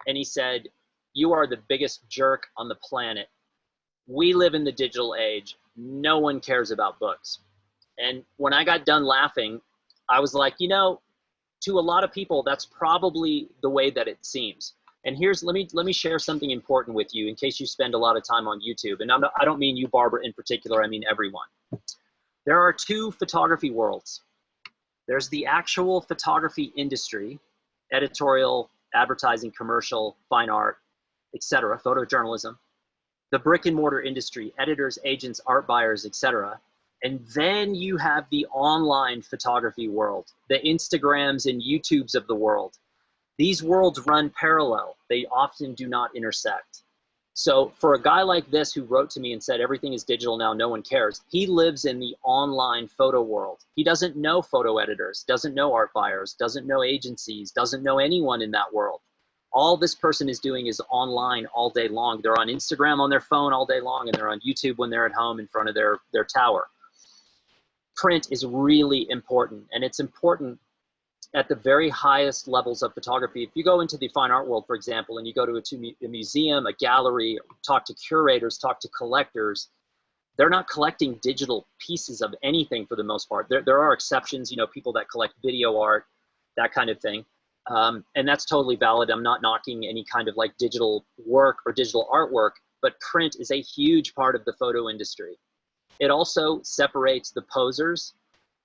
and he said, "You are the biggest jerk on the planet. We live in the digital age. No one cares about books." And when I got done laughing, I was like, you know, to a lot of people, that's probably the way that it seems. And here's, let me share something important with you in case you spend a lot of time on YouTube. And I don't mean you, Barbara, in particular, I mean everyone. There are two photography worlds. There's the actual photography industry, editorial, advertising, commercial, fine art, etc., photojournalism. The brick and mortar industry, editors, agents, art buyers, etc. And then you have the online photography world, the Instagrams and YouTubes of the world. These worlds run parallel. They often do not intersect. So for a guy like this who wrote to me and said, everything is digital now, no one cares, he lives in the online photo world. He doesn't know photo editors, doesn't know art buyers, doesn't know agencies, doesn't know anyone in that world. All this person is doing is online all day long. They're on Instagram on their phone all day long, and they're on YouTube when they're at home in front of their tower. Print is really important, and it's important at the very highest levels of photography. If you go into the fine art world, for example, and you go to a museum, a gallery, talk to curators, talk to collectors, they're not collecting digital pieces of anything for the most part. There are exceptions, you know, people that collect video art, that kind of thing. And that's totally valid. I'm not knocking any kind of like digital work or digital artwork, but print is a huge part of the photo industry. It also separates the posers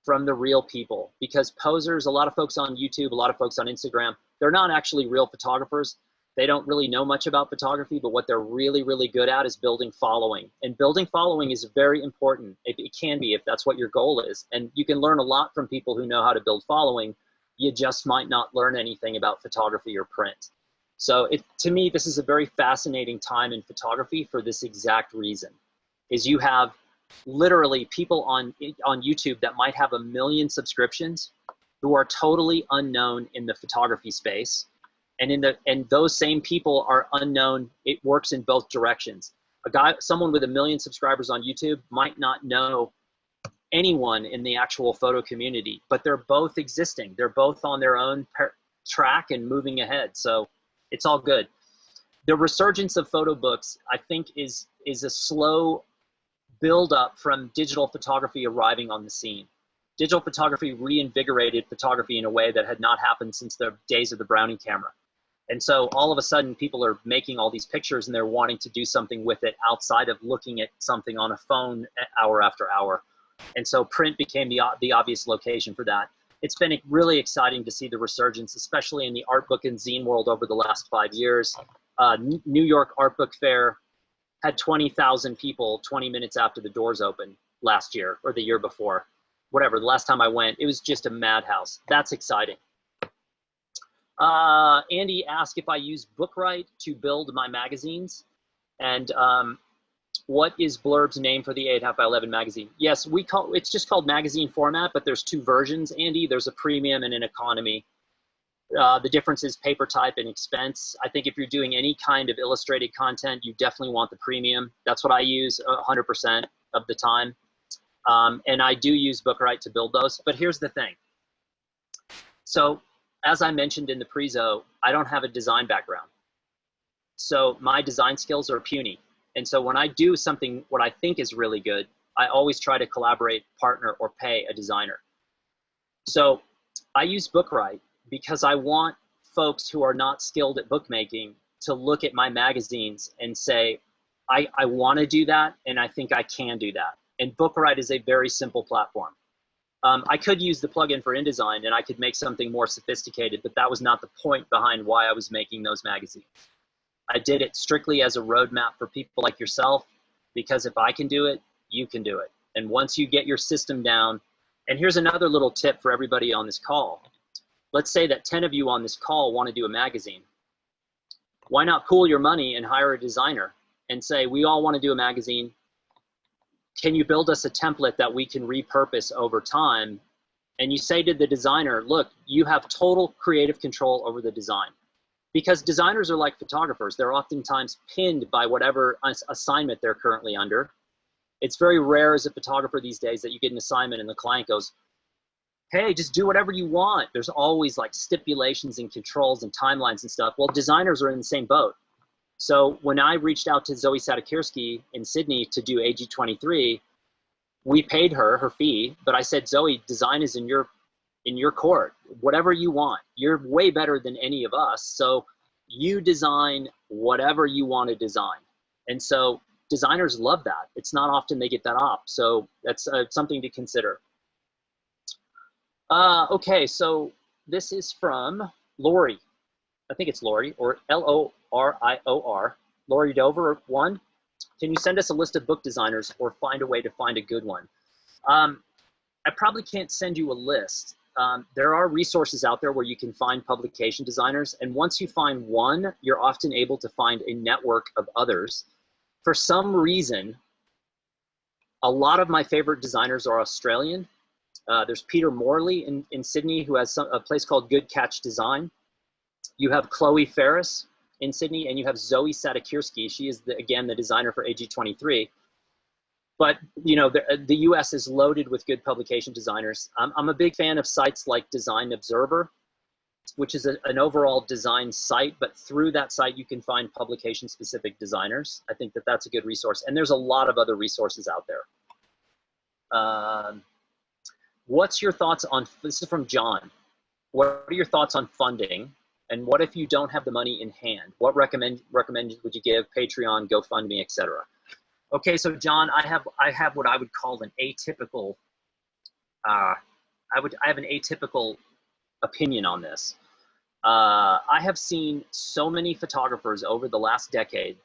from the real people, because posers, a lot of folks on YouTube, a lot of folks on Instagram, they're not actually real photographers. They don't really know much about photography, but what they're really, really good at is building following. And building following is very important. It can be, if that's what your goal is. And you can learn a lot from people who know how to build following. You just might not learn anything about photography or print. So to me, this is a very fascinating time in photography for this exact reason, is you have literally people on YouTube that might have 1 million subscriptions who are totally unknown in the photography space. And those same people are unknown. It works in both directions. Someone with 1 million subscribers on YouTube might not know anyone in the actual photo community, but they're both existing. They're both on their own track and moving ahead. So it's all good. The resurgence of photo books, I think, is a slow build up from digital photography arriving on the scene. Digital photography reinvigorated photography in a way that had not happened since the days of the Brownie camera. And so all of a sudden people are making all these pictures and they're wanting to do something with it outside of looking at something on a phone hour after hour. And so print became the obvious location for that. It's been really exciting to see the resurgence, especially in the art book and zine world over the last 5 years. New York Art Book Fair had 20,000 people 20 minutes after the doors opened last year or the year before. Whatever, the last time I went, it was just a madhouse. That's exciting. Andy asked if I use Bookright to build my magazines. And what is Blurb's name for the 8.5 by 11 magazine? Yes, it's just called magazine format, but there's 2 versions, Andy. There's a premium and an economy. The difference is paper type and expense. I think if you're doing any kind of illustrated content, you definitely want the premium. That's what I use 100% of the time. And I do use Bookright to build those. But here's the thing. So as I mentioned in the prezo, I don't have a design background. So my design skills are puny. And so when I do something, what I think is really good, I always try to collaborate, partner, or pay a designer. So I use Bookright because I want folks who are not skilled at bookmaking to look at my magazines and say, I want to do that, and I think I can do that. And Bookright is a very simple platform. I could use the plugin for InDesign, and I could make something more sophisticated, but that was not the point behind why I was making those magazines. I did it strictly as a roadmap for people like yourself, because if I can do it, you can do it. And once you get your system down, and here's another little tip for everybody on this call. Let's say that 10 of you on this call want to do a magazine. Why not pool your money and hire a designer and say, we all want to do a magazine. Can you build us a template that we can repurpose over time? And you say to the designer, look, you have total creative control over the design. because designers are like photographers. They're oftentimes pinned by whatever assignment they're currently under. It's very rare as a photographer these days that you get an assignment and the client goes, hey, just do whatever you want. There's always like stipulations and controls and timelines and stuff. Well, designers are in the same boat. So when I reached out to Zoe Sadakirski in Sydney to do AG23, we paid her fee, but I said, Zoe, design is in your court. Whatever you want. You're way better than any of us. So you design whatever you want to design. And so designers love that. It's not often they get that off. So that's something to consider. Okay, so this is from Lori. I think it's Lori, or Lorior. Lori Dover, one. Can you send us a list of book designers or find a way to find a good one? I probably can't send you a list. There are resources out there where you can find publication designers. And once you find one, you're often able to find a network of others. For some reason, a lot of my favorite designers are Australian. There's Peter Morley in Sydney, who has a place called Good Catch Design. You have Chloe Ferris in Sydney, and you have Zoe Sadakirski. She is, again, the designer for AG23. But you know, the US is loaded with good publication designers. I'm a big fan of sites like Design Observer, which is an overall design site, but through that site you can find publication-specific designers. I think that that's a good resource. And there's a lot of other resources out there. What's your thoughts on, this is from John. What are your thoughts on funding? And what if you don't have the money in hand? What recommend would you give? Patreon, GoFundMe, etc. Okay, so John, I have what I would call an atypical, I have an atypical opinion on this. I have seen so many photographers over the last decade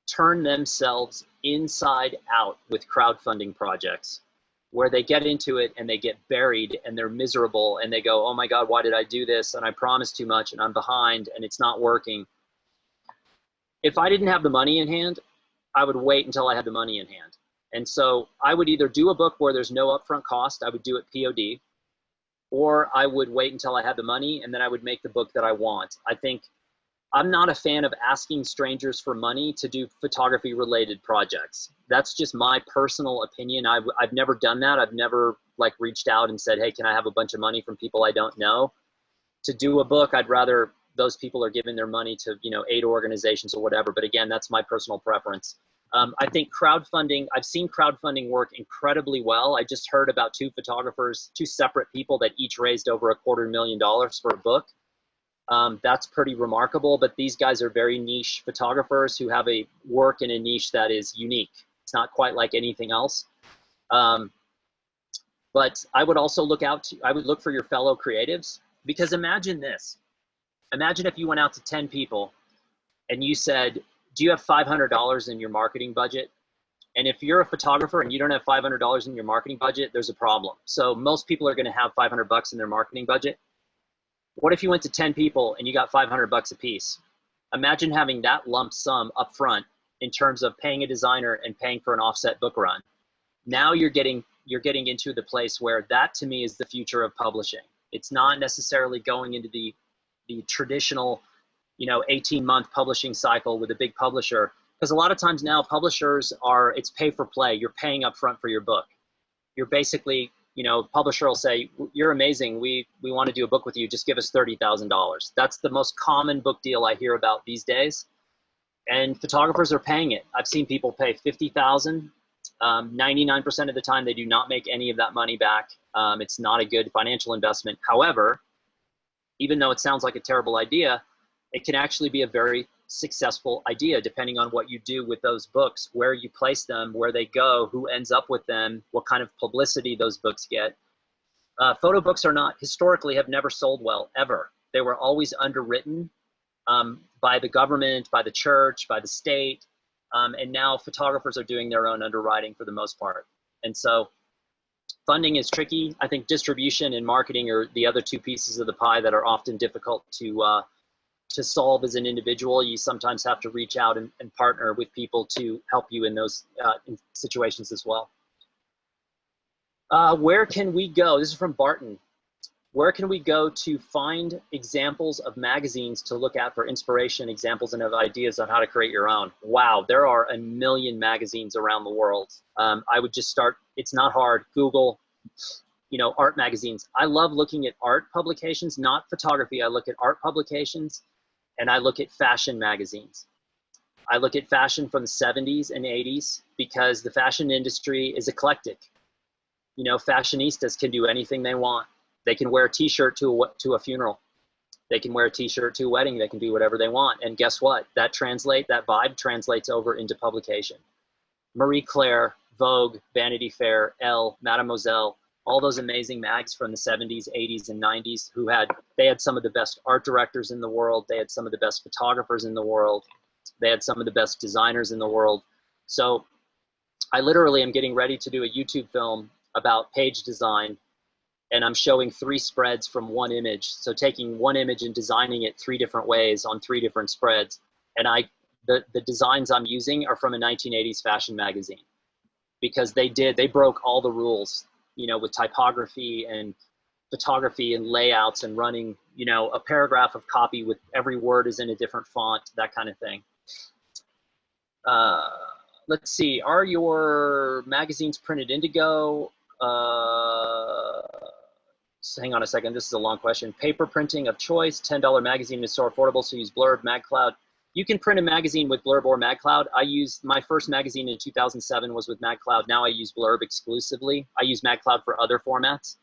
turn themselves inside out with crowdfunding projects, where they get into it and they get buried and they're miserable and they go, oh my God, why did I do this? And I promised too much and I'm behind and it's not working. If I didn't have the money in hand, I would wait until I had the money in hand. And so I would either do a book where there's no upfront cost, I would do it POD, or I would wait until I had the money and then I would make the book that I want. I think I'm not a fan of asking strangers for money to do photography related projects. That's just my personal opinion. I've never done that. I've never like reached out and said, hey, can I have a bunch of money from people I don't know? To do a book, I'd rather those people are giving their money to, you know, aid organizations or whatever. But again, that's my personal preference. I think crowdfunding, I've seen crowdfunding work incredibly well. I just heard about two photographers, two separate people that each raised over $250,000 for a book. That's pretty remarkable, but these guys are very niche photographers who have a work in a niche that is unique. It's not quite like anything else. But I would also I would look for your fellow creatives, because imagine this. Imagine if you went out to 10 people and you said, do you have $500 in your marketing budget? And if you're a photographer and you don't have $500 in your marketing budget, there's a problem. So most people are going to have $500 in their marketing budget. What if you went to 10 people and you got $500 a piece? Imagine having that lump sum up front in terms of paying a designer and paying for an offset book run. Now you're getting into the place where that to me is the future of publishing. It's not necessarily going into the traditional, 18-month publishing cycle with a big publisher, because a lot of times now publishers it's pay for play. You're paying up front for your book. You're basically, publisher will say, you're amazing. We want to do a book with you. Just give us $30,000. That's the most common book deal I hear about these days. And photographers are paying it. I've seen people pay $50,000. 99% of the time, they do not make any of that money back. It's not a good financial investment. However, even though it sounds like a terrible idea, it can actually be a very successful idea depending on what you do with those books, where you place them, where they go, who ends up with them, what kind of publicity those books get. Photo books historically have never sold well, ever. They were always underwritten by the government, by the church, by the state. And now photographers are doing their own underwriting for the most part. And so funding is tricky. I think distribution and marketing are the other two pieces of the pie that are often difficult to solve as an individual. You sometimes have to reach out and partner with people to help you in those situations as well. Where can we go? This is from Barton. where can we go to find examples of magazines to look at for inspiration, examples, and of ideas on how to create your own? Wow, there are a million magazines around the world. I would just start, it's not hard, Google, art magazines. I love looking at art publications, not photography. I look at art publications, and I look at fashion magazines. I look at fashion from the 70s and 80s because the fashion industry is eclectic. Fashionistas can do anything they want. They can wear a t-shirt to a funeral. They can wear a t-shirt to a wedding. They can do whatever they want. And guess what? That vibe translates over into publication. Marie Claire, Vogue, Vanity Fair, Elle, Mademoiselle, all those amazing mags from the 70s, 80s, and 90s they had some of the best art directors in the world. They had some of the best photographers in the world. They had some of the best designers in the world. So I literally am getting ready to do a YouTube film about page design, and I'm showing 3 spreads from one image. So taking one image and designing it 3 different ways on 3 different spreads. And the designs I'm using are from a 1980s fashion magazine because they broke all the rules, with typography and photography and layouts and running, a paragraph of copy with every word is in a different font, that kind of thing. Let's see, are your magazines printed indigo? So hang on a second, this is a long question. Paper printing of choice, $10 magazine is so affordable, so use Blurb, MagCloud. You can print a magazine with Blurb or MagCloud. My first magazine in 2007 was with MagCloud. Now I use Blurb exclusively. I use MagCloud for other formats.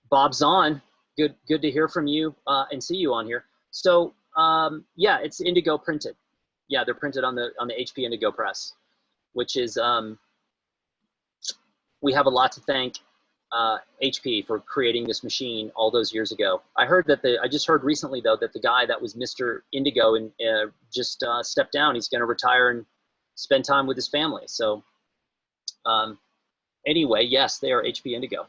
Bob's on, good to hear from you and see you on here. So yeah, it's indigo printed. Yeah, they're printed on the HP Indigo press, which is, we have a lot to thank HP for creating this machine all those years ago. I just heard recently though that the guy that was Mr. Indigo and just stepped down. He's going to retire and spend time with his family. So anyway, yes, they are HP Indigo.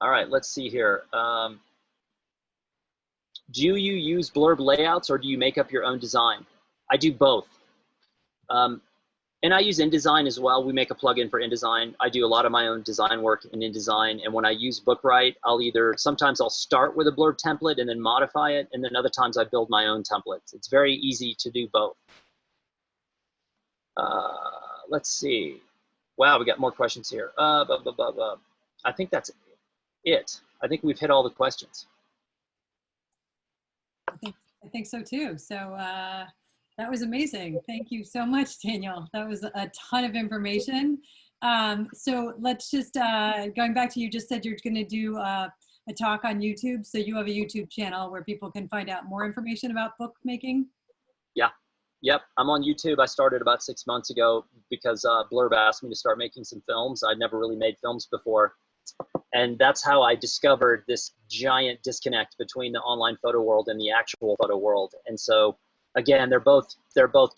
All right, let's see here. Do you use Blurb layouts or do you make up your own design? I do both. And I use InDesign as well. We make a plugin for InDesign. I do a lot of my own design work in InDesign. And when I use Bookright, sometimes I'll start with a Blurb template and then modify it. And then other times I build my own templates. It's very easy to do both. Let's see. Wow, we got more questions here. I think that's it. I think we've hit all the questions. I think so too. So that was amazing. Thank you so much, Daniel. That was a ton of information. So let's just, going back to you just said you're going to do a talk on YouTube. So you have a YouTube channel where people can find out more information about bookmaking? Yeah. Yep. I'm on YouTube. I started about 6 months ago because Blurb asked me to start making some films. I'd never really made films before. And that's how I discovered this giant disconnect between the online photo world and the actual photo world. And so, again, they're both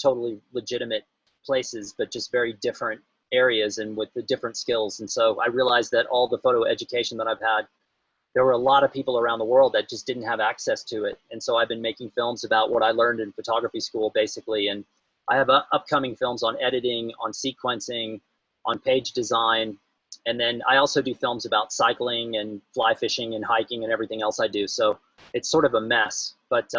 totally legitimate places, but just very different areas and with the different skills. And so I realized that all the photo education that I've had, there were a lot of people around the world that just didn't have access to it. And so I've been making films about what I learned in photography school, basically. And I have upcoming films on editing, on sequencing, on page design. And then I also do films about cycling and fly fishing and hiking and everything else I do. So it's sort of a mess, but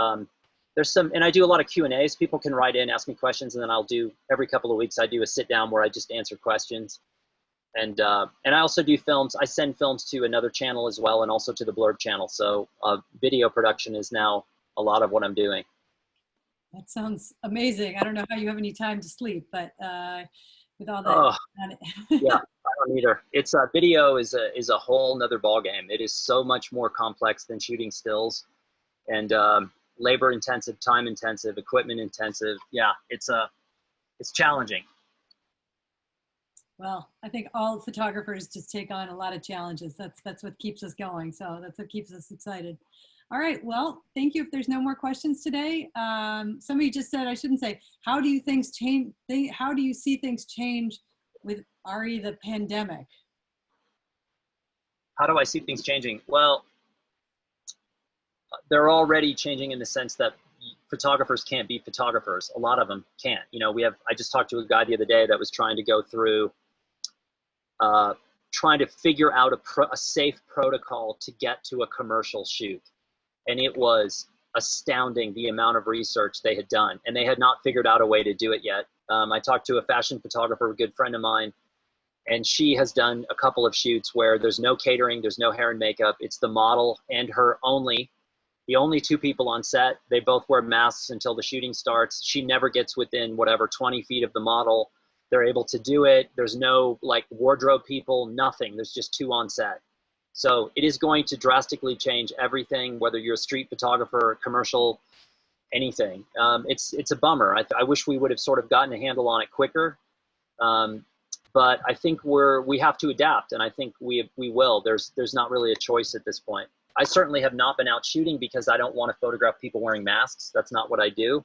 there's some, and I do a lot of Q&As. People can write in, ask me questions, and then I'll do, every couple of weeks, I do a sit down where I just answer questions. And I also do films. I send films to another channel as well, and also to the Blurb channel. So video production is now a lot of what I'm doing. That sounds amazing. I don't know how you have any time to sleep, but with all that. Oh, yeah, I don't either. It's video is a whole nother ballgame. It is so much more complex than shooting stills, and labor intensive, time intensive, equipment intensive. Yeah, it's challenging. Well, I think all photographers just take on a lot of challenges. That's what keeps us going. So that's what keeps us excited. All right. Well, thank you. If there's no more questions today, somebody just said, I shouldn't say, how do you how do you see things change with Ari, the pandemic? How do I see things changing? Well, they're already changing in the sense that photographers can't be photographers. A lot of them can't. You know, I just talked to a guy the other day that was trying to go through trying to figure out a safe protocol to get to a commercial shoot. And it was astounding the amount of research they had done, and they had not figured out a way to do it yet. I talked to a fashion photographer, a good friend of mine, and she has done a couple of shoots where there's no catering, there's no hair and makeup. It's the model and her only, the only two people on set. They both wear masks until the shooting starts. She never gets within whatever 20 feet of the model. They're able to do it. There's no like wardrobe people, nothing. There's just two on set. So it is going to drastically change everything, whether you're a street photographer, commercial, anything. It's a bummer. I wish we would have sort of gotten a handle on it quicker. But I think we have to adapt, and I think we will. There's not really a choice at this point. I certainly have not been out shooting because I don't want to photograph people wearing masks. That's not what I do.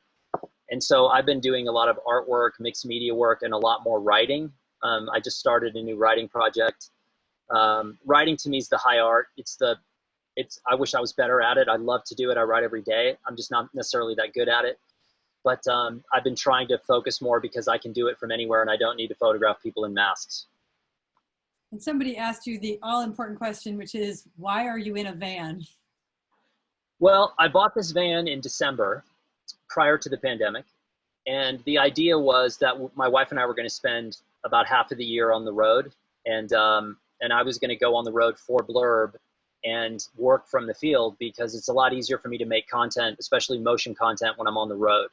And so I've been doing a lot of artwork, mixed media work, and a lot more writing. I just started a new writing project. Writing to me is the high art. I wish I was better at it. I love to do it. I write every day. I'm just not necessarily that good at it. But I've been trying to focus more because I can do it from anywhere and I don't need to photograph people in masks. And somebody asked you the all-important question, which is, why are you in a van? Well, I bought this van in December prior to the pandemic. And the idea was that my wife and I were going to spend about half of the year on the road. And I was going to go on the road for Blurb and work from the field because it's a lot easier for me to make content, especially motion content, when I'm on the road,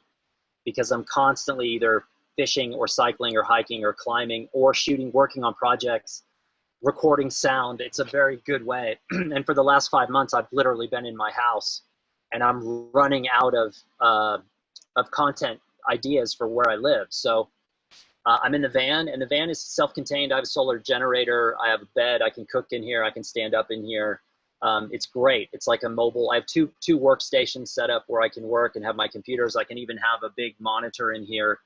because I'm constantly either fishing or cycling or hiking or climbing or shooting, working on projects, recording sound. It's a very good way. And for the last 5 months, I've literally been in my house and I'm running out of content ideas for where I live. So I'm in the van, and the van is self-contained. I have a solar generator. I have a bed. I can cook in here. I can stand up in here. It's great. It's like a mobile. I have two workstations set up where I can work and have my computers. I can even have a big monitor in here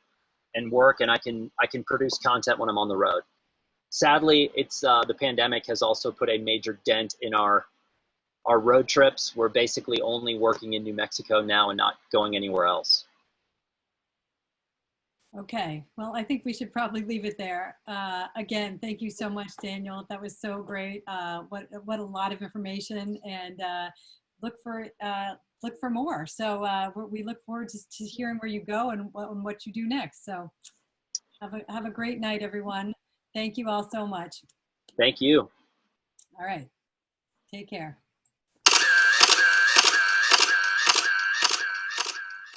and work, and I can produce content when I'm on the road. Sadly, it's the pandemic has also put a major dent in our road trips. We're basically only working in New Mexico now and not going anywhere else. Okay, well, I think we should probably leave it there. Again, thank you so much, Daniel. That was so great. What a lot of information, and look for more. So we look forward to hearing where you go and what you do next. So have a great night, everyone. Thank you all so much. Thank you. All right, take care.